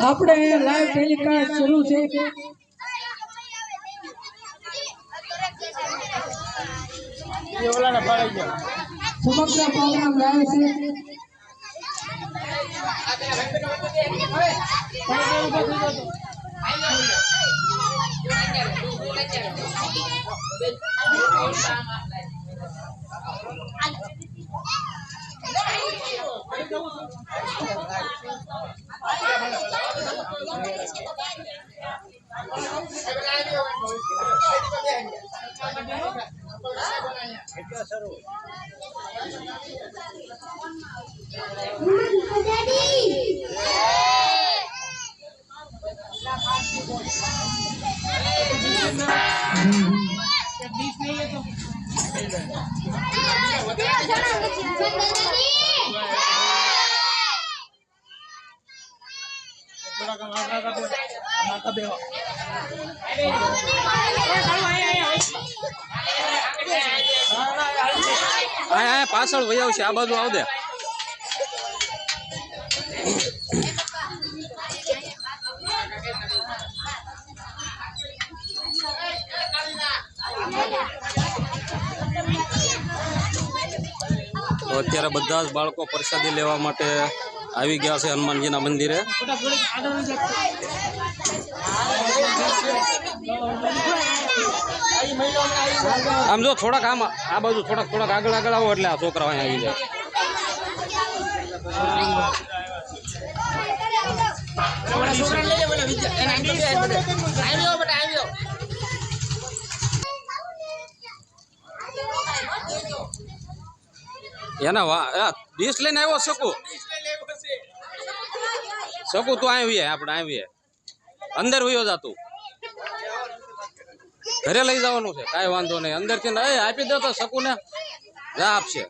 આપણે live telecast શરૂ છે. સમગ્ર પ્રોગ્રામ લાઈવ છે. પાછળ વહી આવશે, આ બાજુ આવ દે. તો અત્યારે બધા જ બાળકો પ્રસાદી લેવા માટે આવી ગયા છે હનુમાનજીના મંદિરે. આમ જો થોડાક આમ આ બાજુ થોડાક આગળ આવો એટલે આ છોકરા અહીંયા આવી જાય. એના ડીશ લઈને આવ્યો શકું તું આવીએ, આપણે આવીએ અંદર વયો જાતું, ઘરે લઈ જવાનું છે, કાંઈ વાંધો નહીં. અંદર થી આપી દો તો શકું ને જા આપશે.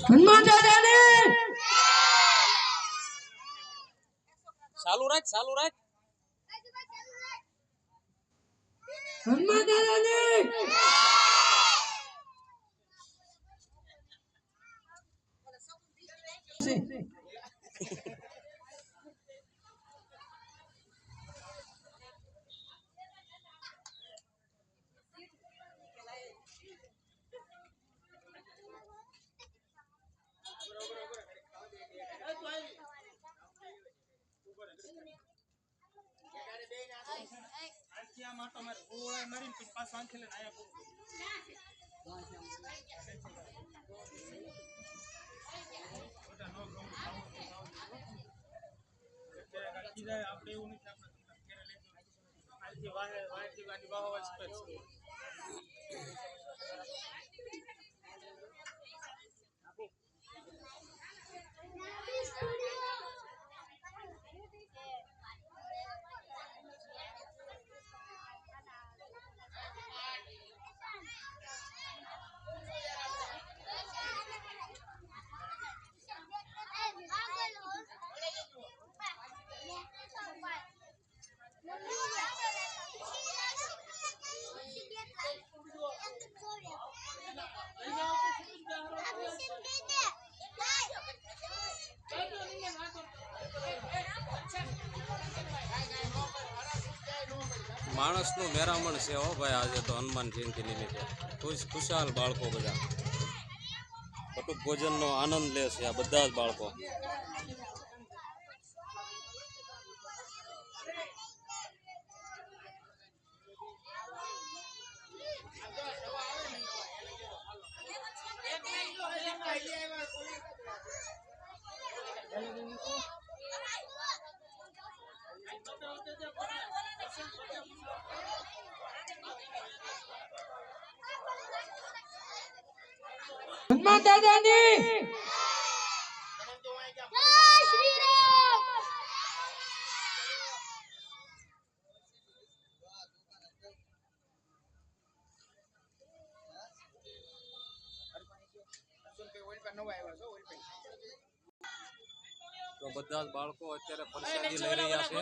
હનુમાન દાદાની ચાલુ રાખ. હનુમાન દાદાની માણસનું મેરામણ છે હો ભાઈ. આજે તો હનુમાન જયંતિ નિમિત્તે ખુશાલ બાળકો બધા કટુક ભોજનનો આનંદ લે છે આ બધા જ બાળકો. હનુમાન દાદાની જય શ્રી રામ. તો બધા જ બાળકો અત્યારે પ્રસાદી લઈ રહ્યા છે.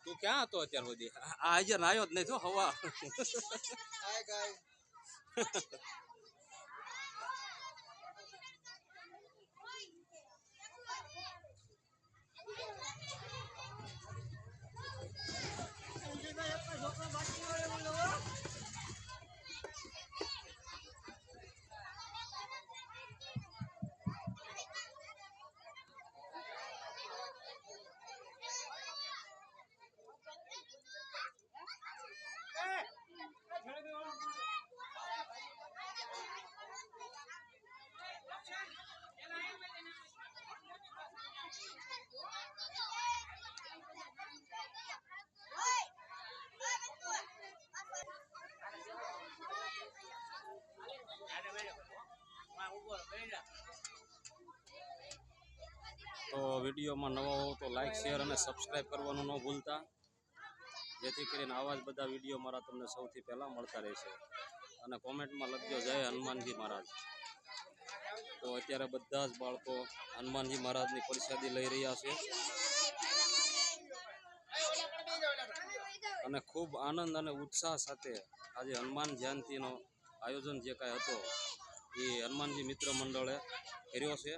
તું ક્યાં હતો અત્યાર સુધી? આજે નાયો જ નહીં તો હવા. તો વિડીયોમાં નવા હો તો લાઈક શેર અને સબસ્ક્રાઈબ કરવાનું ન ભૂલતા, જેથી કરીને આવા જ બધા વિડીયો મારા તમને સૌથી પહેલાં મળતા રહેશે. અને કોમેન્ટમાં લખજો જય હનુમાનજી મહારાજ. તો અત્યારે બધા જ બાળકો હનુમાનજી મહારાજની પ્રસાદી લઈ રહ્યા છે અને ખૂબ આનંદ અને ઉત્સાહ સાથે આજે હનુમાન જયંતિનો આયોજન જે કાંઈ હતો એ હનુમાનજી મિત્ર મંડળે કર્યો છે.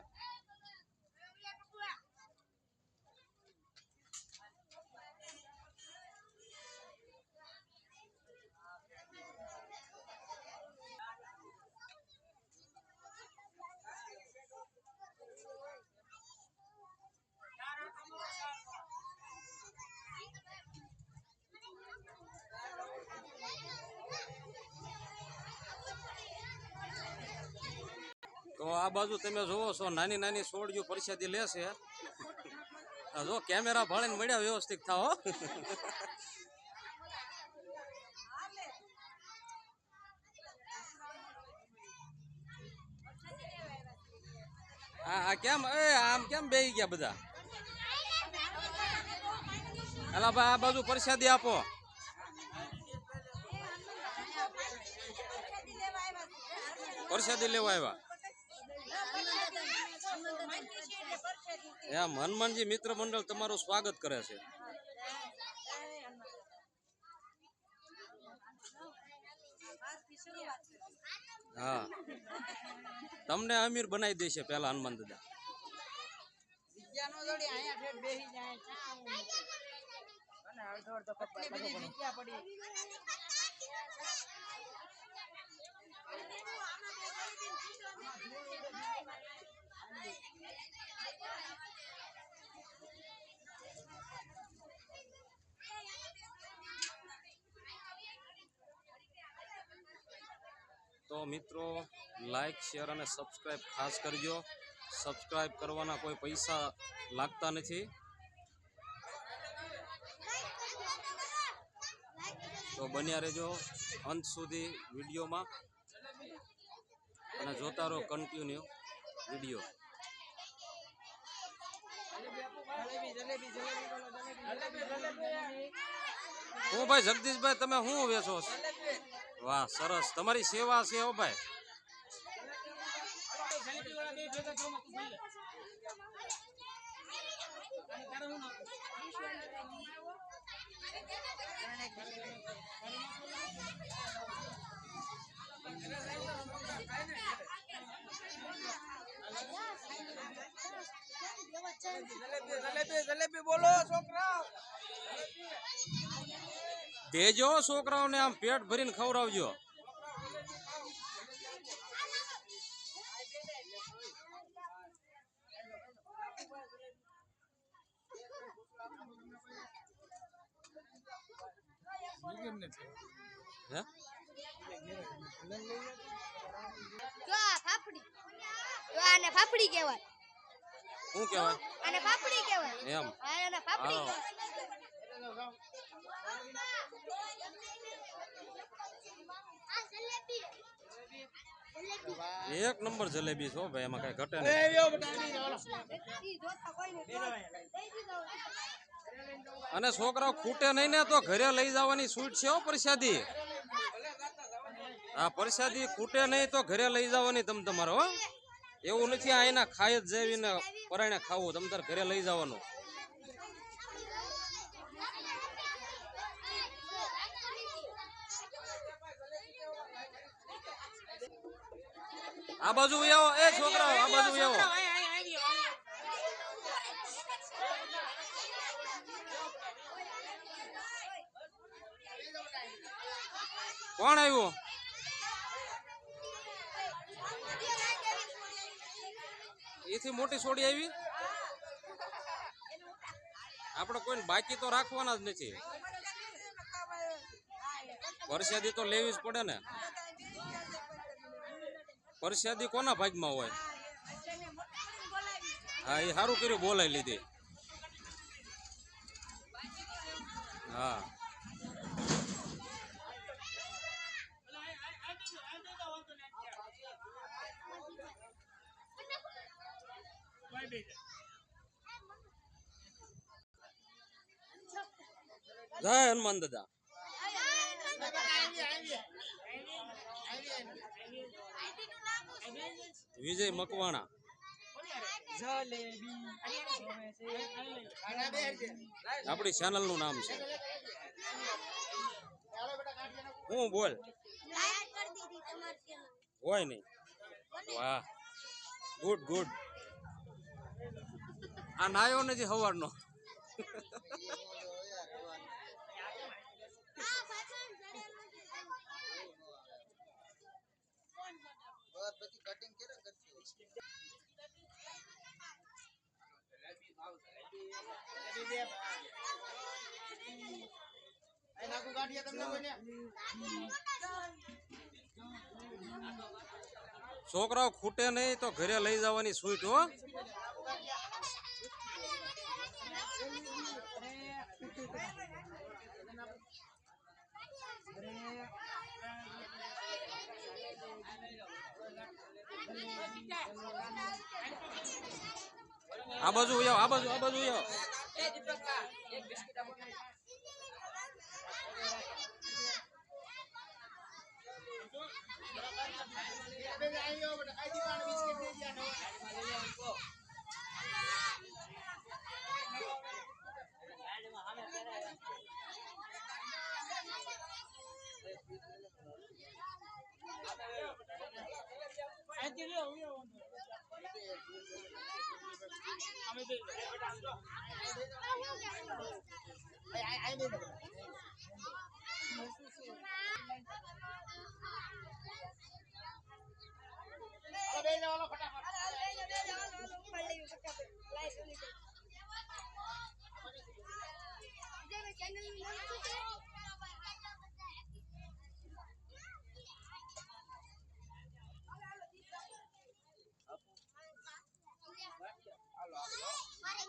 તો આ બાજુ તમે જોવો છો નાની નાની છોડીઓ પ્રસાદી લેશે. જો કેમેરા ભાળીને મળ્યા વ્યવસ્થિત થાઓ. આ કેમ આમ કેમ બેહી ગયા બધા? અલા ભાઈ આ બાજુ પ્રસાદી આપો. પ્રસાદી લેવા આવ્યા એમ હનુમાનજી મિત્ર મંડળ તમારું સ્વાગત કરે છે. હા, તમને અમીર બનાવી દેશે પેલા હનુમાન દાદા. તો મિત્રો લાઈક શેર અને સબસ્ક્રાઈબ ખાસ કરજો. સબસ્ક્રાઈબ કરવાના કોઈ પૈસા લાગતા નથી. તો બન્યા રહેજો અંત સુધી વિડીયોમાં અને જોતા રહો કન્ટિન્યુ વિડીયો. હું ભાઈ જગદીશભાઈ તમે શું વેચો? વાહ સરસ, તમારી સેવા છે હો ભાઈ. દેજો છોકરાઓને આમ પેટ ભરીને ખવડાવજો. ફાફડી કહેવાય. શું કહેવાય અને પાપડી કહેવાય. એમ હા એને પાપડી હાલો. કહેવાય. આ જલેબી. જલેબી. એક નંબર જલેબી છો ભાઈ, એમાં કઈ ઘટે નહીં. ઈ જોતા કોઈ નહીં. દઈ દીધો. અને છોકરાઓ ખૂટે નહીં ને તો ઘરે લઈ જવાની છૂટ છે હો પ્રસાદી. હા પ્રસાદી ખૂટે નહીં તો ઘરે લઈ જવાની તમ તમારે હો. એવું નથી આ એના ખાય જ જેવીને પરાણે ખાવું, તમ તારે ઘરે લઈ જવાનું. આ બાજુ આવો એ છોકરાઓ, આ બાજુ આવો. કોણ આવ્યું? એથી મોટી સોડી આવી. આપણે કોઈને બાકી તો રાખવાના જ નથી. પ્રસાદી તો લેવી જ પડે ને. પ્રસાદી કોના ભાગમાં હોય? હા એ સારું કર્યું બોલાવી લીધી. હા જય હનુમાન દાદા. વિજય મકવાણા. આપણી ચેનલ નું નામ છે. હું બોલ લાયક કરી દીધી તમારી ચેનલ. હોય નહીં. વાહ ગુડ ગુડ. આ નાયો નથી સવારનો. હા ભાઈ પછી કટિંગ કેરે કરશે આ નાકુ ગાંઠિયા તમને કોઈને છોકરાઓ ખૂટે નહીં તો ઘરે લઈ જવાની છૂટ હો. આ બાજુ આવો, આ બાજુ આવો.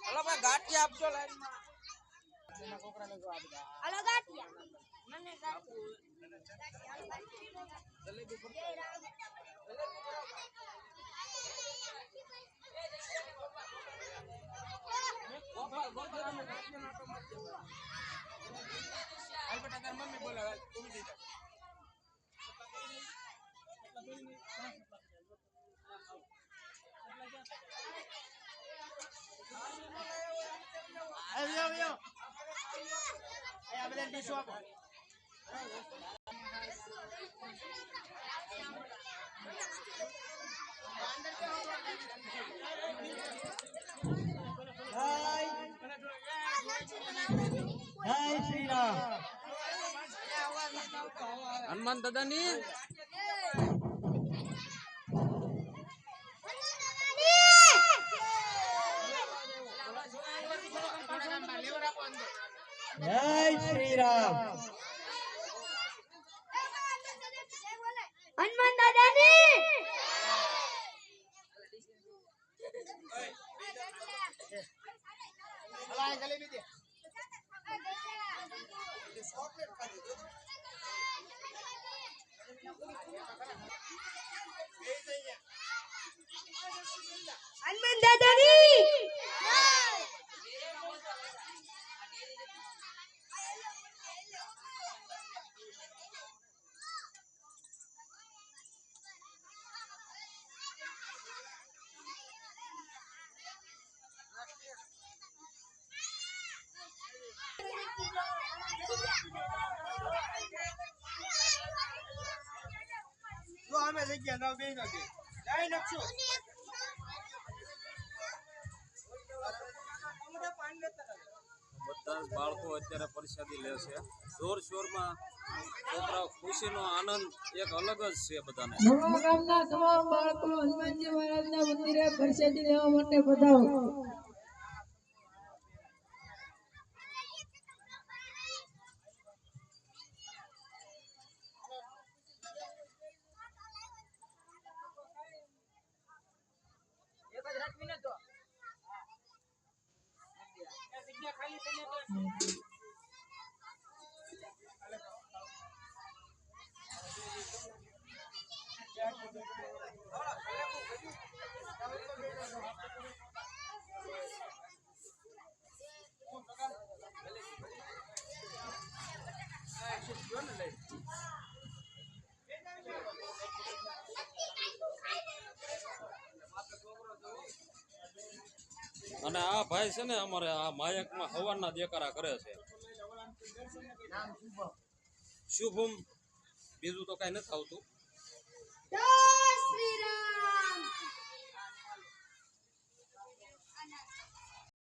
હલો ભાઈ ગાંઠિયા આપજો લાઈનમાં હાલો ગાંઠિયા. મને ગાંઠિયા. હાલ બેટા તાર મમ્મી બોલાવે તું બી દે આવ્યો આ બધા ડીશો આપો જય શ્રી રામ. હનુમાન દાદાની જય શ્રી રામ. હનુમાન દાદાની હનુમાન દાદાની જો અમે જગ્યા ના બે ના જઈ નાખશું બધા જ બાળકો અત્યારે પ્રસાદી લે છે જોર શોરમાં છોકરાઓ ખુશીનો આનંદ એક અલગ જ છે બધાને નવા ગામના તમામ બાળકો હનુમાનજી મહારાજના મંદિરે પ્રસાદી લેવા માટે પધારો. એક જ રાખવીને તો જગ્યા ખાલી થઈને તો અને આ ભાઈ છે ને અમારે આ માયકમાં હવાના દેકારા કરે છે શુભમ બીજું તો કઈ નથી આવતું જય